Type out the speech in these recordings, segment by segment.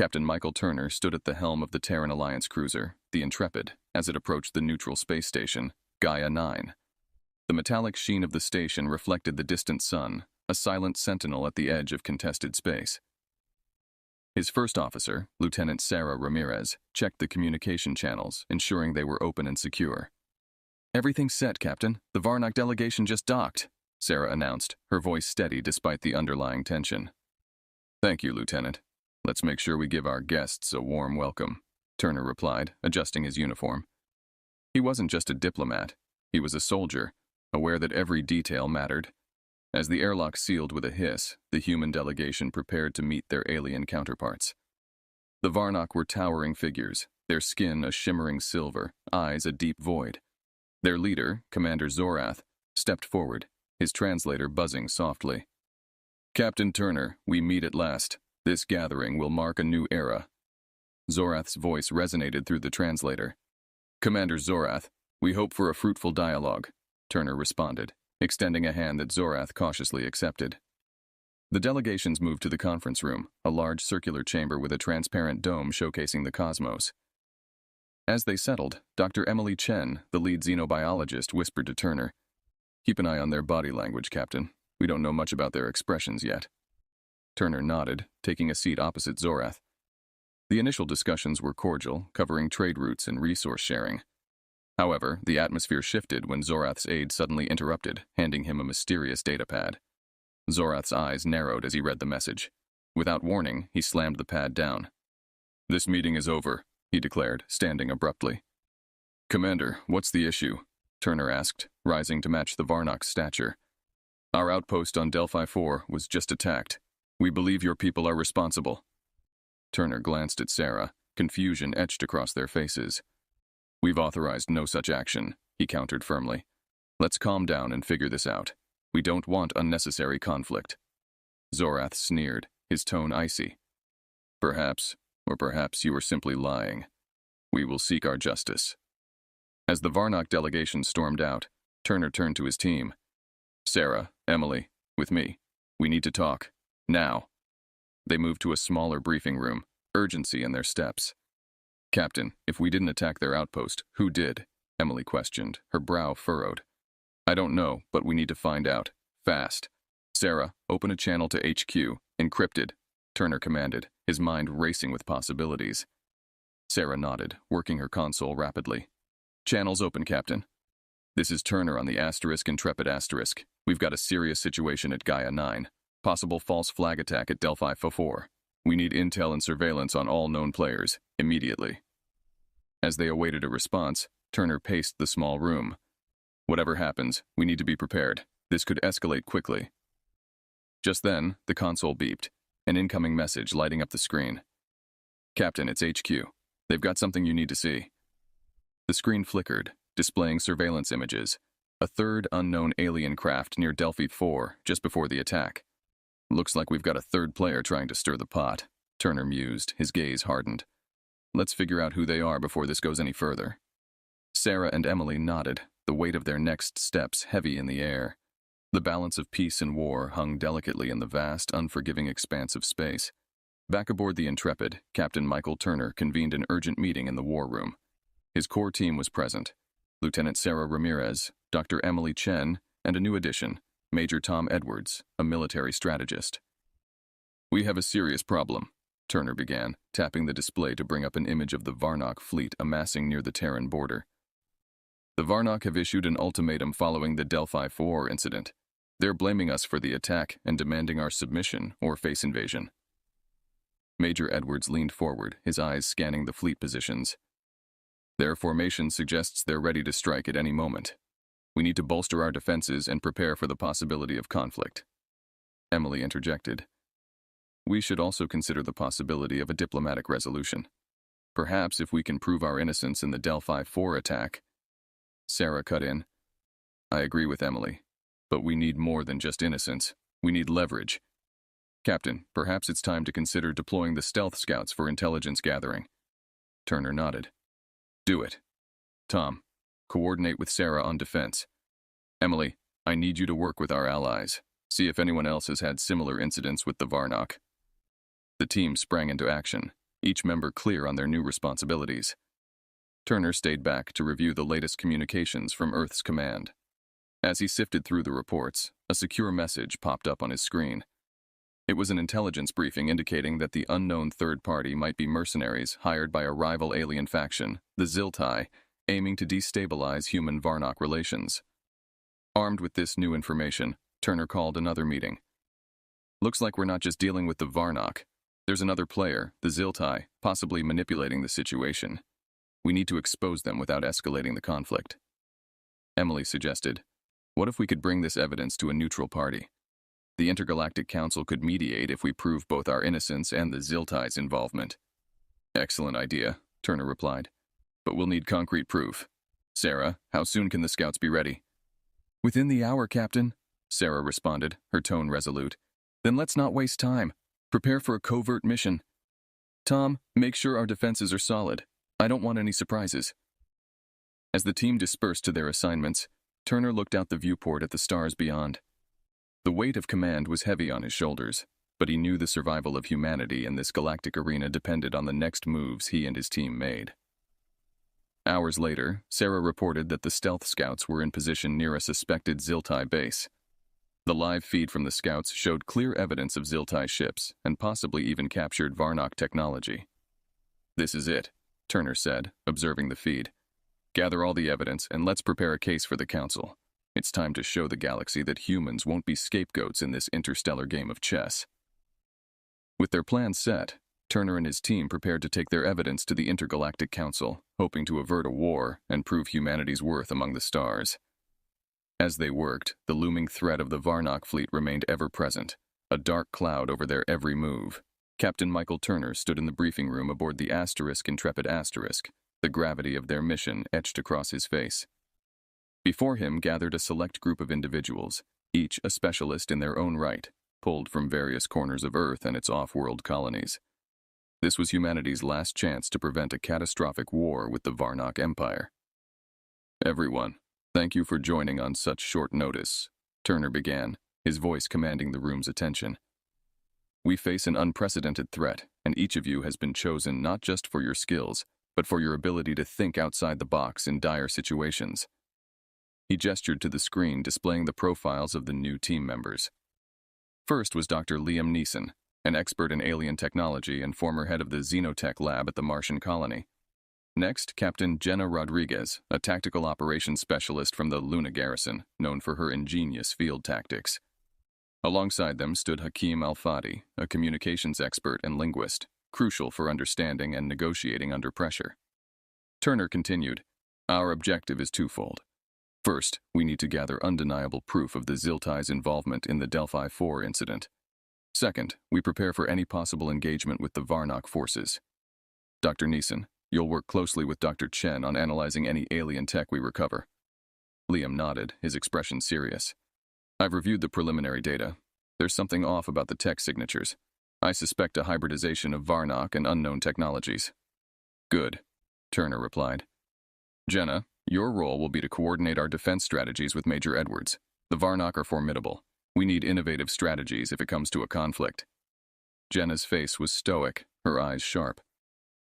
Captain Michael Turner stood at the helm of the Terran Alliance cruiser, the Intrepid, as it approached the neutral space station, Gaia 9. The metallic sheen of the station reflected the distant sun, a silent sentinel at the edge of contested space. His first officer, Lieutenant Sarah Ramirez, checked the communication channels, ensuring they were open and secure. "Everything's set, Captain. The Varnock delegation just docked," Sarah announced, her voice steady despite the underlying tension. "Thank you, Lieutenant. Let's make sure we give our guests a warm welcome," Turner replied, adjusting his uniform. He wasn't just a diplomat. He was a soldier, aware that every detail mattered. As the airlock sealed with a hiss, the human delegation prepared to meet their alien counterparts. The Varnock were towering figures, their skin a shimmering silver, eyes a deep void. Their leader, Commander Zorath, stepped forward, his translator buzzing softly. "Captain Turner, we meet at last. This gathering will mark a new era." Zorath's voice resonated through the translator. "Commander Zorath, we hope for a fruitful dialogue," Turner responded, extending a hand that Zorath cautiously accepted. The delegations moved to the conference room, a large circular chamber with a transparent dome showcasing the cosmos. As they settled, Dr. Emily Chen, the lead xenobiologist, whispered to Turner, "Keep an eye on their body language, Captain. We don't know much about their expressions yet." Turner nodded, taking a seat opposite Zorath. The initial discussions were cordial, covering trade routes and resource sharing. However, the atmosphere shifted when Zorath's aide suddenly interrupted, handing him a mysterious datapad. Zorath's eyes narrowed as he read the message. Without warning, he slammed the pad down. "This meeting is over," he declared, standing abruptly. "Commander, what's the issue?" Turner asked, rising to match the Varnock's stature. "Our outpost on Delphi 4 was just attacked. We believe your people are responsible." Turner glanced at Sarah, confusion etched across their faces. "We've authorized no such action," he countered firmly. "Let's calm down and figure this out. We don't want unnecessary conflict." Zorath sneered, his tone icy. "Perhaps, or perhaps you are simply lying. We will seek our justice." As the Varnock delegation stormed out, Turner turned to his team. "Sarah, Emily, with me. We need to talk. Now." They moved to a smaller briefing room, urgency in their steps. "Captain, if we didn't attack their outpost, who did?" Emily questioned, her brow furrowed. "I don't know, but we need to find out. Fast. Sarah, open a channel to HQ, encrypted," Turner commanded, his mind racing with possibilities. Sarah nodded, working her console rapidly. "Channels open, Captain. This is Turner on the Intrepid *. We've got a serious situation at Gaia 9. Possible false flag attack at Delphi 4. We need intel and surveillance on all known players, immediately." As they awaited a response, Turner paced the small room. "Whatever happens, we need to be prepared. This could escalate quickly." Just then, the console beeped, an incoming message lighting up the screen. "Captain, it's HQ. They've got something you need to see." The screen flickered, displaying surveillance images. A third unknown alien craft near Delphi 4, just before the attack. "Looks like we've got a third player trying to stir the pot," Turner mused, his gaze hardened. "Let's figure out who they are before this goes any further." Sarah and Emily nodded, the weight of their next steps heavy in the air. The balance of peace and war hung delicately in the vast, unforgiving expanse of space. Back aboard the Intrepid, Captain Michael Turner convened an urgent meeting in the war room. His core team was present. Lieutenant Sarah Ramirez, Dr. Emily Chen, and a new addition, Major Tom Edwards, a military strategist. "We have a serious problem," Turner began, tapping the display to bring up an image of the Varnock fleet amassing near the Terran border. "The Varnock have issued an ultimatum following the Delphi 4 incident. They're blaming us for the attack and demanding our submission or face invasion." Major Edwards leaned forward, his eyes scanning the fleet positions. "Their formation suggests they're ready to strike at any moment. We need to bolster our defenses and prepare for the possibility of conflict." Emily interjected. "We should also consider the possibility of a diplomatic resolution. Perhaps if we can prove our innocence in the Delphi 4 attack." Sarah cut in. "I agree with Emily, but we need more than just innocence. We need leverage. Captain, perhaps it's time to consider deploying the stealth scouts for intelligence gathering." Turner nodded. "Do it. Tom, coordinate with Sarah on defense. Emily, I need you to work with our allies. See if anyone else has had similar incidents with the Varnock." The team sprang into action. each member clear on their new responsibilities. Turner stayed back to review the latest communications from Earth's command. As he sifted through the reports, a secure message popped up on his screen. It was an intelligence briefing indicating that the unknown third party might be mercenaries hired by a rival alien faction, the Ziltai, aiming to destabilize human-Varnock relations. Armed with this new information, Turner called another meeting. Looks like we're not just dealing with the Varnock. There's another player, the Ziltai, possibly manipulating the situation. We need to expose them without escalating the conflict. Emily suggested, what if we could bring this evidence to a neutral party? The Intergalactic Council could mediate if we prove both our innocence and the Ziltai's involvement. Excellent idea, Turner replied. But we'll need concrete proof. Sarah, how soon can the scouts be ready? Within the hour, Captain, Sarah responded, her tone resolute. Then let's not waste time. Prepare for a covert mission. Tom, make sure our defenses are solid. I don't want any surprises. As the team dispersed to their assignments, Turner looked out the viewport at the stars beyond. The weight of command was heavy on his shoulders, but he knew the survival of humanity in this galactic arena depended on the next moves he and his team made. Hours later, Sarah reported that the stealth scouts were in position near a suspected Ziltai base. The live feed from the scouts showed clear evidence of Ziltai ships and possibly even captured Varnock technology. This is it, Turner said, observing the feed. Gather all the evidence and let's prepare a case for the Council. It's time to show the galaxy that humans won't be scapegoats in this interstellar game of chess. With their plans set, Turner and his team prepared to take their evidence to the Intergalactic Council, hoping to avert a war and prove humanity's worth among the stars. As they worked, the looming threat of the Varnock fleet remained ever present, a dark cloud over their every move. Captain Michael Turner stood in the briefing room aboard the Intrepid Asterisk, the gravity of their mission etched across his face. Before him gathered a select group of individuals, each a specialist in their own right, pulled from various corners of Earth and its off-world colonies. This was humanity's last chance to prevent a catastrophic war with the Varnock Empire. Everyone, thank you for joining on such short notice, Turner began, his voice commanding the room's attention. We face an unprecedented threat, and each of you has been chosen not just for your skills, but for your ability to think outside the box in dire situations. He gestured to the screen displaying the profiles of the new team members. First was Dr. Liam Neeson, an expert in alien technology and former head of the Xenotech lab at the Martian colony. Next, Captain Jenna Rodriguez, a tactical operations specialist from the Luna Garrison, known for her ingenious field tactics. Alongside them stood Hakeem Al-Fadi, a communications expert and linguist, crucial for understanding and negotiating under pressure. Turner continued, our objective is twofold. First, we need to gather undeniable proof of the Ziltai's involvement in the Delphi 4 incident. Second, we prepare for any possible engagement with the Varnock forces. Dr. Neeson, you'll work closely with Dr. Chen on analyzing any alien tech we recover. Liam nodded, his expression serious. I've reviewed the preliminary data. There's something off about the tech signatures. I suspect a hybridization of Varnock and unknown technologies. Good, Turner replied. Jenna, your role will be to coordinate our defense strategies with Major Edwards. The Varnock are formidable. We need innovative strategies if it comes to a conflict. Jenna's face was stoic, her eyes sharp.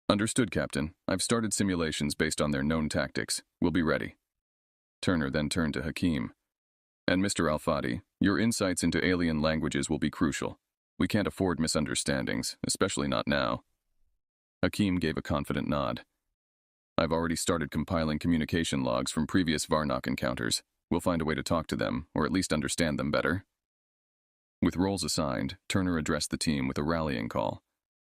Understood, Captain. I've started simulations based on their known tactics. We'll be ready. Turner then turned to Hakeem. And Mr. Al-Fadi, your insights into alien languages will be crucial. We can't afford misunderstandings, especially not now. Hakeem gave a confident nod. I've already started compiling communication logs from previous Varnock encounters. We'll find a way to talk to them, or at least understand them better. With roles assigned, Turner addressed the team with a rallying call.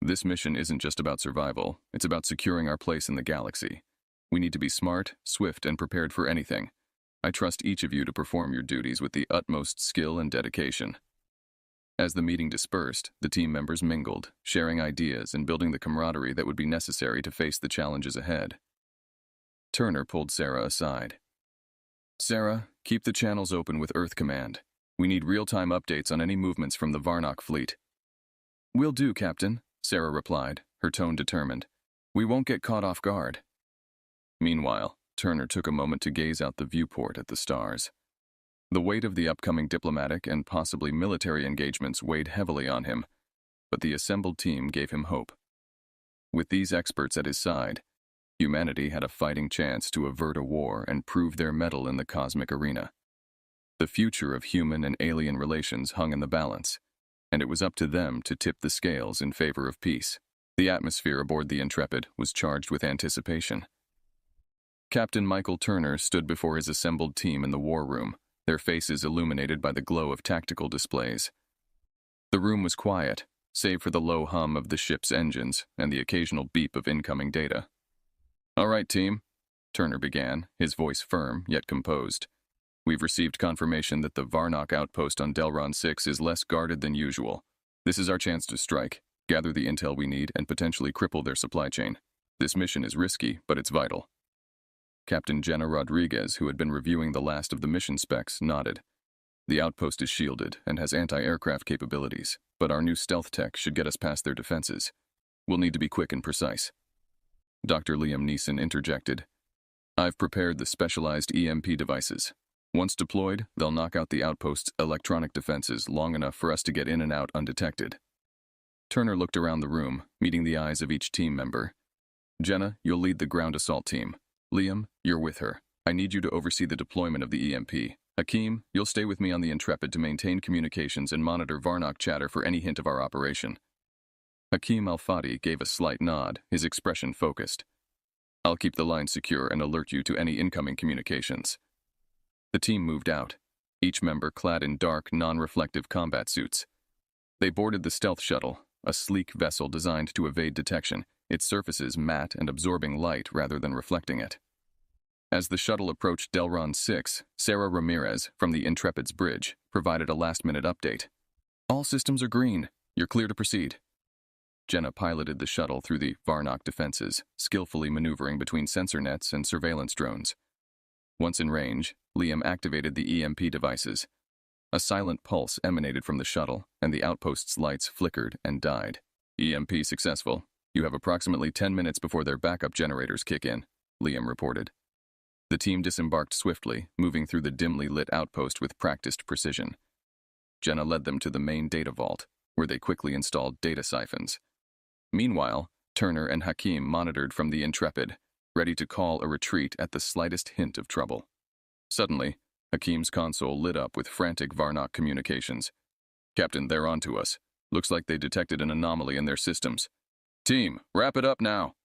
This mission isn't just about survival, it's about securing our place in the galaxy. We need to be smart, swift, and prepared for anything. I trust each of you to perform your duties with the utmost skill and dedication. As the meeting dispersed, the team members mingled, sharing ideas and building the camaraderie that would be necessary to face the challenges ahead. Turner pulled Sarah aside. Sarah, keep the channels open with Earth Command. We need real-time updates on any movements from the Varnock fleet. Will do, Captain, Sarah replied, her tone determined. We won't get caught off guard. Meanwhile, Turner took a moment to gaze out the viewport at the stars. The weight of the upcoming diplomatic and possibly military engagements weighed heavily on him, but the assembled team gave him hope. With these experts at his side, humanity had a fighting chance to avert a war and prove their mettle in the cosmic arena. The future of human and alien relations hung in the balance, and it was up to them to tip the scales in favor of peace. The atmosphere aboard the Intrepid was charged with anticipation. Captain Michael Turner stood before his assembled team in the war room, their faces illuminated by the glow of tactical displays. The room was quiet, save for the low hum of the ship's engines and the occasional beep of incoming data. "All right, team," Turner began, his voice firm yet composed. "We've received confirmation that the Varnock outpost on Delron 6 is less guarded than usual. This is our chance to strike, gather the intel we need, and potentially cripple their supply chain. This mission is risky, but it's vital." Captain Jenna Rodriguez, who had been reviewing the last of the mission specs, nodded. "The outpost is shielded and has anti-aircraft capabilities, but our new stealth tech should get us past their defenses. We'll need to be quick and precise." Dr. Liam Neeson interjected. "I've prepared the specialized EMP devices. Once deployed, they'll knock out the outpost's electronic defenses long enough for us to get in and out undetected." Turner looked around the room, meeting the eyes of each team member. "Jenna, you'll lead the ground assault team. Liam, you're with her. I need you to oversee the deployment of the EMP. Hakeem, you'll stay with me on the Intrepid to maintain communications and monitor Varnock chatter for any hint of our operation." Hakeem Al-Fadi gave a slight nod, his expression focused. "I'll keep the line secure and alert you to any incoming communications." The team moved out, each member clad in dark, non-reflective combat suits. They boarded the stealth shuttle, a sleek vessel designed to evade detection, its surfaces matte and absorbing light rather than reflecting it. As the shuttle approached Delron 6, Sarah Ramirez, from the Intrepid's bridge, provided a last-minute update. "All systems are green. You're clear to proceed." Jenna piloted the shuttle through the Varnock defenses, skillfully maneuvering between sensor nets and surveillance drones. Once in range, Liam activated the EMP devices. A silent pulse emanated from the shuttle, and the outpost's lights flickered and died. "EMP successful. You have approximately 10 minutes before their backup generators kick in," Liam reported. The team disembarked swiftly, moving through the dimly lit outpost with practiced precision. Jenna led them to the main data vault, where they quickly installed data siphons. Meanwhile, Turner and Hakeem monitored from the Intrepid, ready to call a retreat at the slightest hint of trouble. Suddenly, Hakeem's console lit up with frantic Varnock communications. "Captain, they're on to us. Looks like they detected an anomaly in their systems. Team, wrap it up now."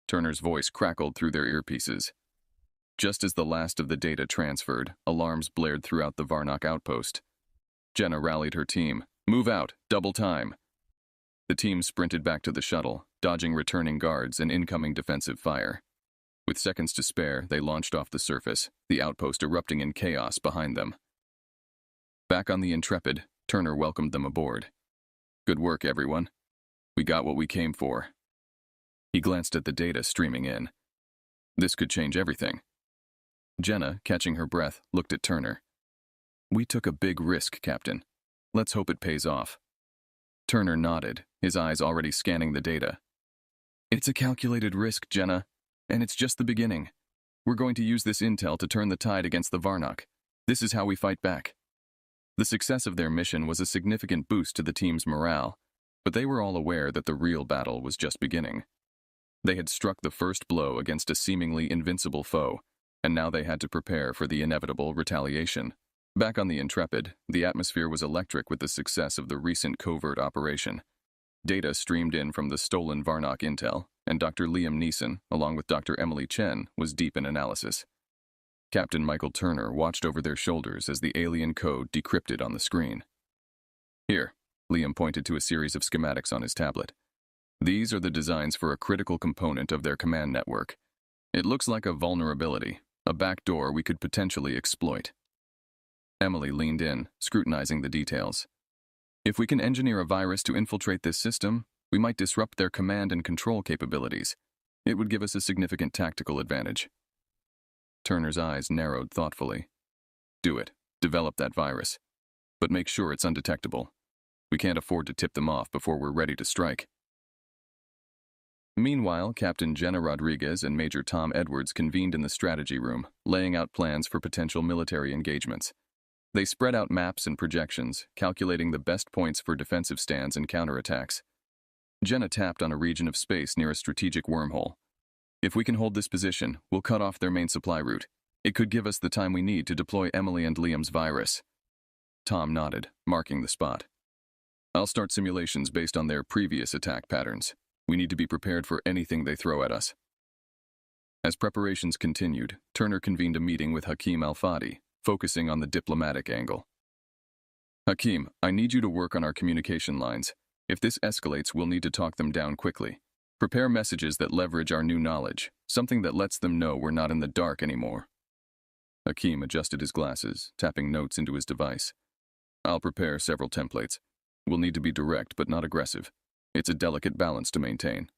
Turner's voice crackled through their earpieces. Just as the last of the data transferred, alarms blared throughout the Varnock outpost. Jenna rallied her team. "Move out, double time." The team sprinted back to the shuttle, dodging returning guards and incoming defensive fire. With seconds to spare, they launched off the surface, the outpost erupting in chaos behind them. Back on the Intrepid, Turner welcomed them aboard. "Good work, everyone. We got what we came for." He glanced at the data streaming in. "This could change everything." Jenna, catching her breath, looked at Turner. "We took a big risk, Captain. Let's hope it pays off." Turner nodded, his eyes already scanning the data. "It's a calculated risk, Jenna, and it's just the beginning. We're going to use this intel to turn the tide against the Varnock. This is how we fight back." The success of their mission was a significant boost to the team's morale, but they were all aware that the real battle was just beginning. They had struck the first blow against a seemingly invincible foe, and now they had to prepare for the inevitable retaliation. Back on the Intrepid, the atmosphere was electric with the success of the recent covert operation. Data streamed in from the stolen Varnock intel, and Dr. Liam Neeson, along with Dr. Emily Chen, was deep in analysis. Captain Michael Turner watched over their shoulders as the alien code decrypted on the screen. "Here," Liam pointed to a series of schematics on his tablet. "These are the designs for a critical component of their command network. It looks like a vulnerability, a backdoor we could potentially exploit." Emily leaned in, scrutinizing the details. "If we can engineer a virus to infiltrate this system, we might disrupt their command and control capabilities. It would give us a significant tactical advantage." Turner's eyes narrowed thoughtfully. "Do it. Develop that virus. But make sure it's undetectable. We can't afford to tip them off before we're ready to strike." Meanwhile, Captain Jenna Rodriguez and Major Tom Edwards convened in the strategy room, laying out plans for potential military engagements. They spread out maps and projections, calculating the best points for defensive stands and counterattacks. Jenna tapped on a region of space near a strategic wormhole. If we can hold this position, we'll cut off their main supply route. It could give us the time we need to deploy Emily and Liam's virus. Tom nodded, marking the spot. I'll start simulations based on their previous attack patterns. We need to be prepared for anything they throw at us. As preparations continued, Turner convened a meeting with Hakim Al-Fadi, focusing on the diplomatic angle. Hakim, I need you to work on our communication lines. If this escalates, we'll need to talk them down quickly. Prepare messages that leverage our new knowledge, something that lets them know we're not in the dark anymore. Hakim adjusted his glasses, tapping notes into his device. I'll prepare several templates. We'll need to be direct but not aggressive. It's a delicate balance to maintain.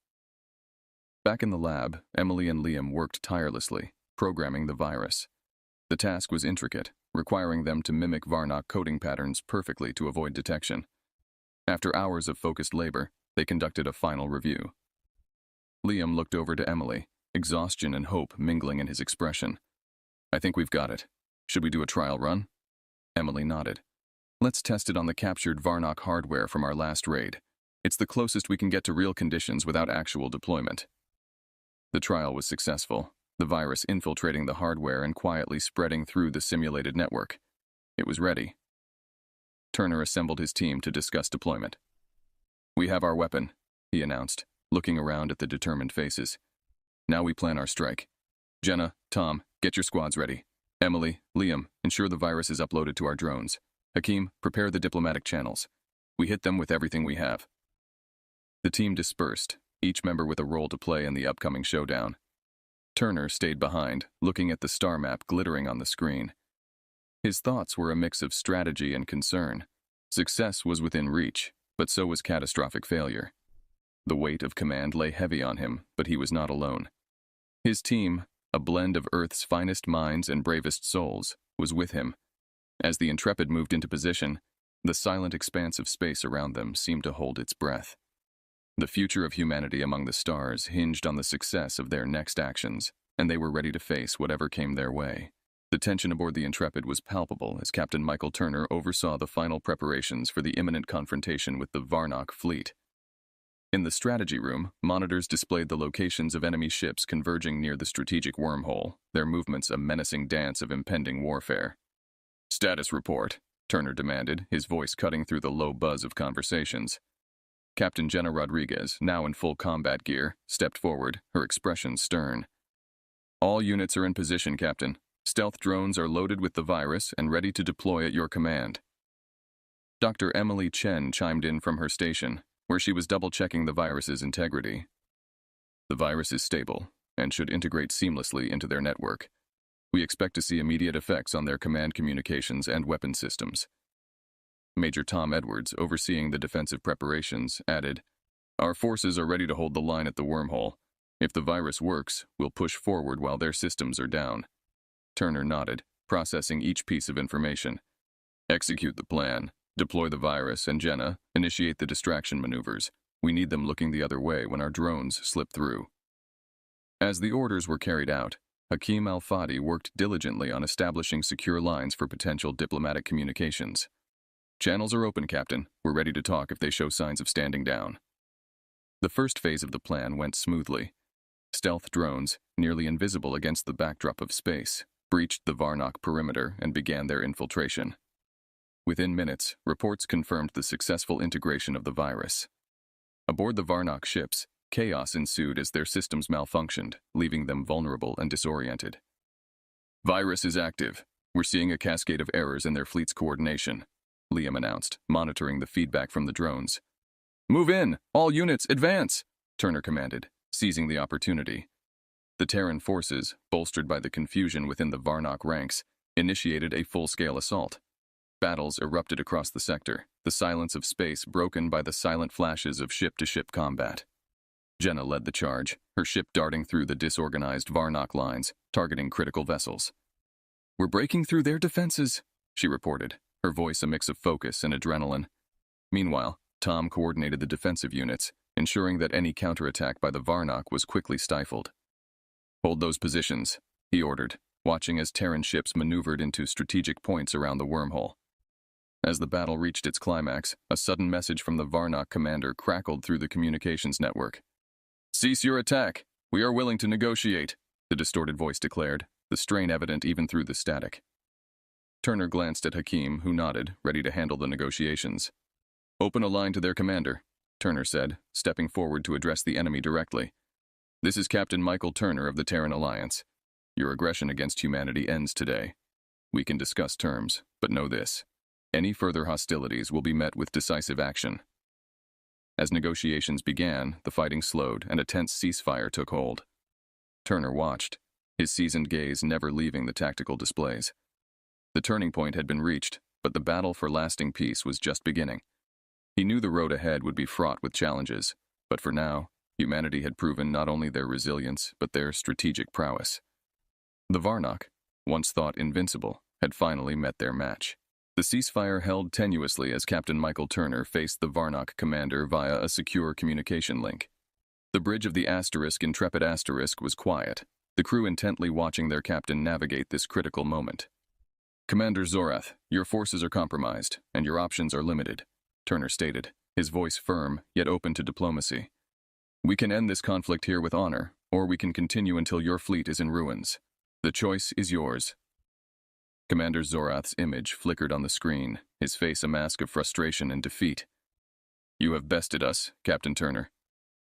Back in the lab, Emily and Liam worked tirelessly, programming the virus. The task was intricate, requiring them to mimic Varnock coding patterns perfectly to avoid detection. After hours of focused labor, they conducted a final review. Liam looked over to Emily, exhaustion and hope mingling in his expression. I think we've got it. Should we do a trial run? Emily nodded. Let's test it on the captured Varnock hardware from our last raid. It's the closest we can get to real conditions without actual deployment. The trial was successful, the virus infiltrating the hardware and quietly spreading through the simulated network. It was ready. Turner assembled his team to discuss deployment. We have our weapon, he announced, looking around at the determined faces. Now we plan our strike. Jenna, Tom, get your squads ready. Emily, Liam, ensure the virus is uploaded to our drones. Hakim, prepare the diplomatic channels. We hit them with everything we have. The team dispersed, each member with a role to play in the upcoming showdown. Turner stayed behind, looking at the star map glittering on the screen. His thoughts were a mix of strategy and concern. Success was within reach, but so was catastrophic failure. The weight of command lay heavy on him, but he was not alone. His team, a blend of Earth's finest minds and bravest souls, was with him. As the Intrepid moved into position, the silent expanse of space around them seemed to hold its breath. The future of humanity among the stars hinged on the success of their next actions, and they were ready to face whatever came their way. The tension aboard the Intrepid was palpable as Captain Michael Turner oversaw the final preparations for the imminent confrontation with the Varnock fleet. In the strategy room, monitors displayed the locations of enemy ships converging near the strategic wormhole, their movements a menacing dance of impending warfare. Status report, Turner demanded, his voice cutting through the low buzz of conversations. Captain Jenna Rodriguez, now in full combat gear, stepped forward, her expression stern. All units are in position, Captain. Stealth drones are loaded with the virus and ready to deploy at your command. Dr. Emily Chen chimed in from her station, where she was double-checking the virus's integrity. The virus is stable and should integrate seamlessly into their network. We expect to see immediate effects on their command communications and weapon systems. Major Tom Edwards, overseeing the defensive preparations, added, Our forces are ready to hold the line at the wormhole. If the virus works, we'll push forward while their systems are down. Turner nodded, processing each piece of information. Execute the plan. Deploy the virus, and Jenna, initiate the distraction maneuvers. We need them looking the other way when our drones slip through. As the orders were carried out, Hakim Al-Fadi worked diligently on establishing secure lines for potential diplomatic communications. Channels are open, Captain. We're ready to talk if they show signs of standing down. The first phase of the plan went smoothly. Stealth drones, nearly invisible against the backdrop of space, breached the Varnock perimeter and began their infiltration. Within minutes, reports confirmed the successful integration of the virus. Aboard the Varnock ships, chaos ensued as their systems malfunctioned, leaving them vulnerable and disoriented. Virus is active. We're seeing a cascade of errors in their fleet's coordination, Liam announced, monitoring the feedback from the drones. Move in! All units, advance! Turner commanded, seizing the opportunity. The Terran forces, bolstered by the confusion within the Varnock ranks, initiated a full-scale assault. Battles erupted across the sector, the silence of space broken by the silent flashes of ship-to-ship combat. Jenna led the charge, her ship darting through the disorganized Varnock lines, targeting critical vessels. We're breaking through their defenses, she reported, her voice a mix of focus and adrenaline. Meanwhile, Tom coordinated the defensive units, ensuring that any counterattack by the Varnock was quickly stifled. Hold those positions, he ordered, watching as Terran ships maneuvered into strategic points around the wormhole. As the battle reached its climax, a sudden message from the Varnock commander crackled through the communications network. "Cease your attack! We are willing to negotiate," the distorted voice declared, the strain evident even through the static. Turner glanced at Hakim, who nodded, ready to handle the negotiations. "Open a line to their commander," Turner said, stepping forward to address the enemy directly. "This is Captain Michael Turner of the Terran Alliance. Your aggression against humanity ends today. We can discuss terms, but know this. Any further hostilities will be met with decisive action." As negotiations began, the fighting slowed and a tense ceasefire took hold. Turner watched, his seasoned gaze never leaving the tactical displays. The turning point had been reached, but the battle for lasting peace was just beginning. He knew the road ahead would be fraught with challenges, but for now, humanity had proven not only their resilience, but their strategic prowess. The Varnock, once thought invincible, had finally met their match. The ceasefire held tenuously as Captain Michael Turner faced the Varnock commander via a secure communication link. The bridge of the Intrepid Asterisk was quiet, the crew intently watching their captain navigate this critical moment. "Commander Zorath, your forces are compromised, and your options are limited," Turner stated, his voice firm, yet open to diplomacy. "We can end this conflict here with honor, or we can continue until your fleet is in ruins. The choice is yours." Commander Zorath's image flickered on the screen, his face a mask of frustration and defeat. "You have bested us, Captain Turner.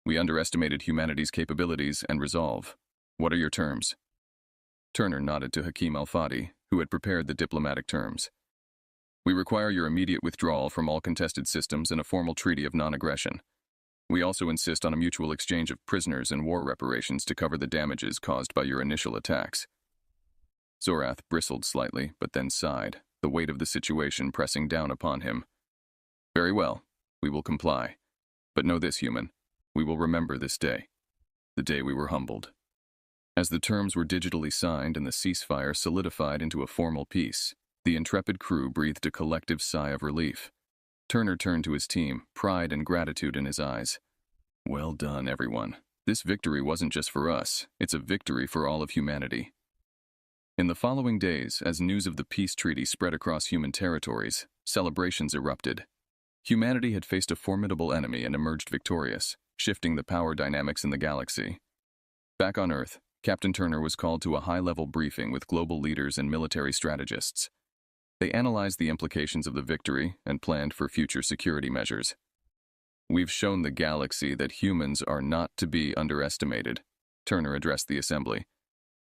We underestimated humanity's capabilities and resolve. What are your terms?" Turner nodded to Hakim Al-Fadi, who had prepared the diplomatic terms. "We require your immediate withdrawal from all contested systems and a formal treaty of non-aggression. We also insist on a mutual exchange of prisoners and war reparations to cover the damages caused by your initial attacks." Zorath bristled slightly, but then sighed, the weight of the situation pressing down upon him. "Very well, we will comply. But know this, human, we will remember this day. The day we were humbled." As the terms were digitally signed and the ceasefire solidified into a formal peace, the intrepid crew breathed a collective sigh of relief. Turner turned to his team, pride and gratitude in his eyes. "Well done, everyone. This victory wasn't just for us, it's a victory for all of humanity." In the following days, as news of the peace treaty spread across human territories, celebrations erupted. Humanity had faced a formidable enemy and emerged victorious, shifting the power dynamics in the galaxy. Back on Earth, Captain Turner was called to a high-level briefing with global leaders and military strategists. They analyzed the implications of the victory and planned for future security measures. "We've shown the galaxy that humans are not to be underestimated," Turner addressed the assembly.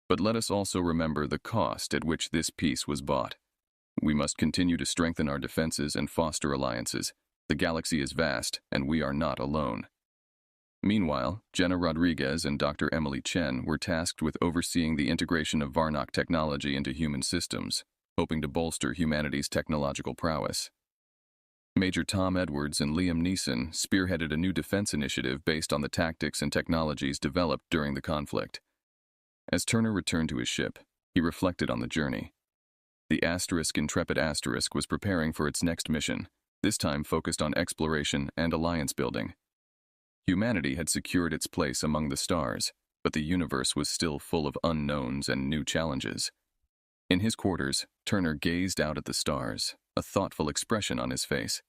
"But let us also remember the cost at which this peace was bought. We must continue to strengthen our defenses and foster alliances. The galaxy is vast, and we are not alone." Meanwhile, Jenna Rodriguez and Dr. Emily Chen were tasked with overseeing the integration of Varnock technology into human systems, hoping to bolster humanity's technological prowess. Major Tom Edwards and Liam Neeson spearheaded a new defense initiative based on the tactics and technologies developed during the conflict. As Turner returned to his ship, he reflected on the journey. The Intrepid Asterisk was preparing for its next mission, this time focused on exploration and alliance building. Humanity had secured its place among the stars, but the universe was still full of unknowns and new challenges. In his quarters, Turner gazed out at the stars, a thoughtful expression on his face.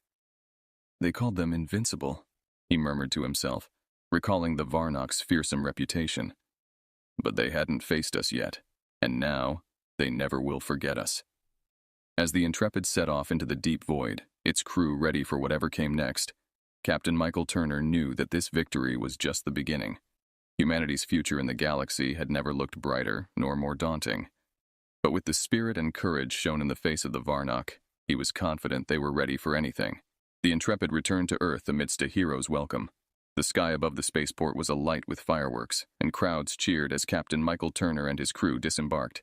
"They called them Invincible," he murmured to himself, recalling the Varnock's fearsome reputation. "But they hadn't faced us yet, and now they never will forget us." As the Intrepid set off into the deep void, its crew ready for whatever came next, Captain Michael Turner knew that this victory was just the beginning. Humanity's future in the galaxy had never looked brighter nor more daunting. But with the spirit and courage shown in the face of the Varnock, he was confident they were ready for anything. The Intrepid returned to Earth amidst a hero's welcome. The sky above the spaceport was alight with fireworks, and crowds cheered as Captain Michael Turner and his crew disembarked.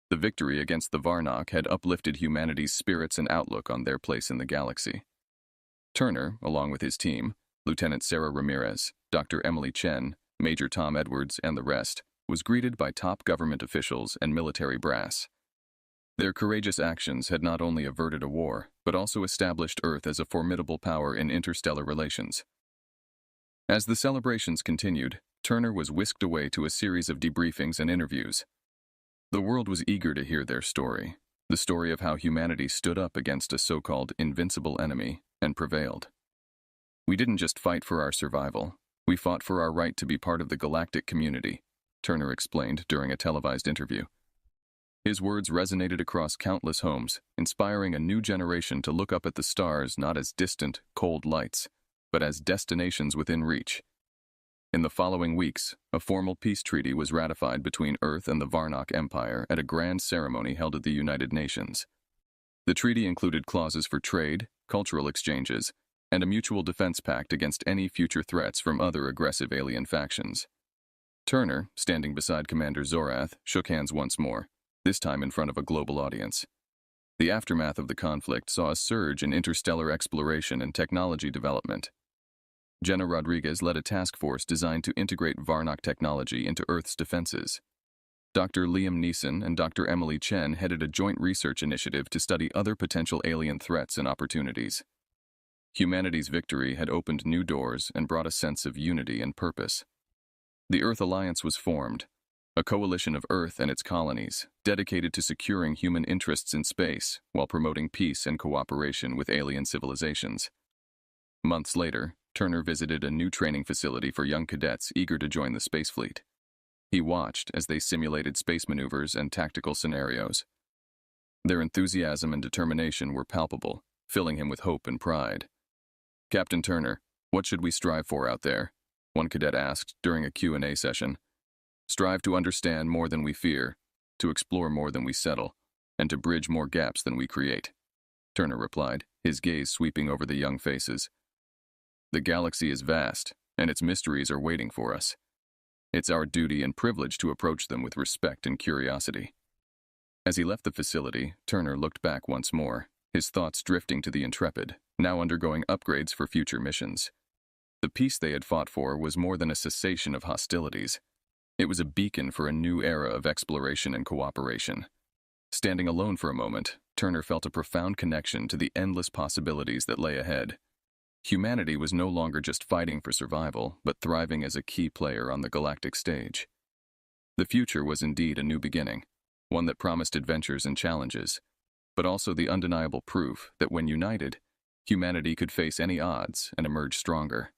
The victory against the Varnock had uplifted humanity's spirits and outlook on their place in the galaxy. Turner, along with his team, Lieutenant Sarah Ramirez, Dr. Emily Chen, Major Tom Edwards, and the rest, was greeted by top government officials and military brass. Their courageous actions had not only averted a war, but also established Earth as a formidable power in interstellar relations. As the celebrations continued, Turner was whisked away to a series of debriefings and interviews. The world was eager to hear their story. The story of how humanity stood up against a so-called invincible enemy and prevailed. We didn't just fight for our survival, we fought for our right to be part of the galactic community, Turner explained during a televised interview. His words resonated across countless homes, inspiring a new generation to look up at the stars not as distant, cold lights, but as destinations within reach. In the following weeks, a formal peace treaty was ratified between Earth and the Varnock Empire at a grand ceremony held at the United Nations. The treaty included clauses for trade, cultural exchanges, and a mutual defense pact against any future threats from other aggressive alien factions. Turner, standing beside Commander Zorath, shook hands once more, this time in front of a global audience. The aftermath of the conflict saw a surge in interstellar exploration and technology development. Jenna Rodriguez led a task force designed to integrate Varnock technology into Earth's defenses. Dr. Liam Neeson and Dr. Emily Chen headed a joint research initiative to study other potential alien threats and opportunities. Humanity's victory had opened new doors and brought a sense of unity and purpose. The Earth Alliance was formed, a coalition of Earth and its colonies, dedicated to securing human interests in space while promoting peace and cooperation with alien civilizations. Months later, Turner visited a new training facility for young cadets eager to join the space fleet. He watched as they simulated space maneuvers and tactical scenarios. Their enthusiasm and determination were palpable, filling him with hope and pride. "Captain Turner, what should we strive for out there?" one cadet asked during a Q&A session. "Strive to understand more than we fear, to explore more than we settle, and to bridge more gaps than we create," Turner replied, his gaze sweeping over the young faces. "The galaxy is vast, and its mysteries are waiting for us. It's our duty and privilege to approach them with respect and curiosity." As he left the facility, Turner looked back once more, his thoughts drifting to the Intrepid, now undergoing upgrades for future missions. The peace they had fought for was more than a cessation of hostilities. It was a beacon for a new era of exploration and cooperation. Standing alone for a moment, Turner felt a profound connection to the endless possibilities that lay ahead. Humanity was no longer just fighting for survival, but thriving as a key player on the galactic stage. The future was indeed a new beginning, one that promised adventures and challenges, but also the undeniable proof that when united, humanity could face any odds and emerge stronger.